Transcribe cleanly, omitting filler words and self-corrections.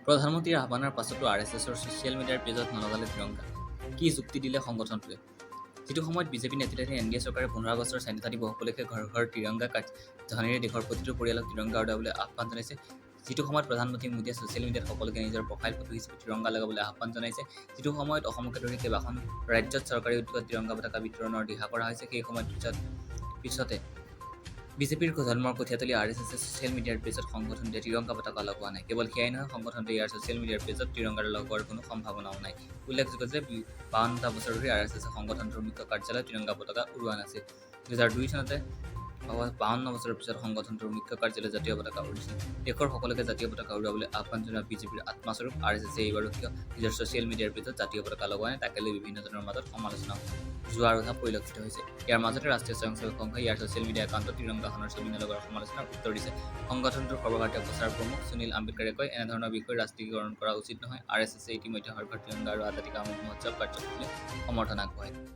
প্ৰধানমন্ত্ৰীৰ আহ্বানৰ পাছতো আৰএছএছৰ ছ'চিয়েল মিডিয়াৰ পেজত নলগালে তিৰংগা। কি যুক্তি দিলে সংগঠনটোৱে? যিটো সময়ত বিজেপি নেতৃত্বাধীন এনডিএ চৰকাৰে ১৫ আগষ্টৰ স্বাধীনতা দিৱস উপলক্ষে ঘৰ ঘৰ তিৰংগা ধ্বনিৰে দেশৰ প্ৰতিটো পৰিয়ালক তিৰংগা উৰাবলৈ আহ্বান জনাইছে, যিটো সময়ত প্ৰধানমন্ত্ৰী মোদীয়ে ছ'চিয়েল মিডিয়াত সকলোকে নিজৰ প্ৰফাইল ফটো হিচাপে তিৰংগা লগাবলৈ আহ্বান জনাইছে, যিটো সময়ত অসমকে ধৰি কেইবাখন ৰাজ্যত চৰকাৰী উদ্যোগত তিৰংগা পতাকা বিতৰণৰ দিহা কৰা হৈছে, সেই সময়ত পিছতে বিজেপিৰ জন্মৰ কঠীয়াতলী আৰএছএছে ছ'চিয়েল মিডিয়াৰ পেজত সংগঠনটোৱে তিৰংগা পতাকা লগোৱা নাই। কেৱল সেয়াই নহয়, সংগঠনটোৱে ইয়াৰ ছ'চিয়েল মিডিয়াৰ পেজত তিৰংগা লগোৱাৰ কোনো সম্ভাৱনাও নাই। উল্লেখযোগ্য যে ৫২টা বছৰ ধৰি আৰএছএছে সংগঠনটোৰ মুখ্য কাৰ্যালয়ত তিৰংগা পতাকা উৰুৱা নাছিল। ২০০২ চনতে ৫২ বছৰৰ পিছত সংগঠনটোৰ মুখ্য কাৰ্যালয়ত জাতীয় পতাকা উৰিছিল। দেশৰ সকলোকে জাতীয় পতাকা উৰুৱাবলৈ আহ্বান জনোৱা বিজেপিৰ আত্মাস্বৰূপ আৰএছএছে এইবাৰো কিয় নিজৰ ছ'চিয়েল মিডিয়াৰ পেজত জাতীয় পতাকা লগোৱা নাই, তাকে লৈ বিভিন্নজনৰ মাজত সমালোচনা যোৱাৰ কথা পৰিলক্ষিত হৈছে। ইয়াৰ মাজতে ৰাষ্ট্ৰীয় স্বয়ংসেৱক সংঘই ইয়াৰ ছ'চিয়েল মিডিয়া একাউণ্টত তিৰংগাখনৰ ছবি নলগোৱাৰ সমালোচনাৰ উত্তৰ দিছে। সংগঠনটোৰ সৰ্বভাৰতীয় প্ৰচাৰ প্ৰমুখ সুনীল আম্বেদকাৰে কয়, এনেধৰণৰ বিষয় ৰাষ্ট্ৰীয়কৰণ কৰা উচিত নহয়। আৰএছএছে ইতিমধ্যে হৰ ঘৰ তিৰংগা আৰু আজাদী কা অমৃত মহোৎসৱ কাৰ্যসূচীলৈ সমৰ্থন আগবঢ়ায়।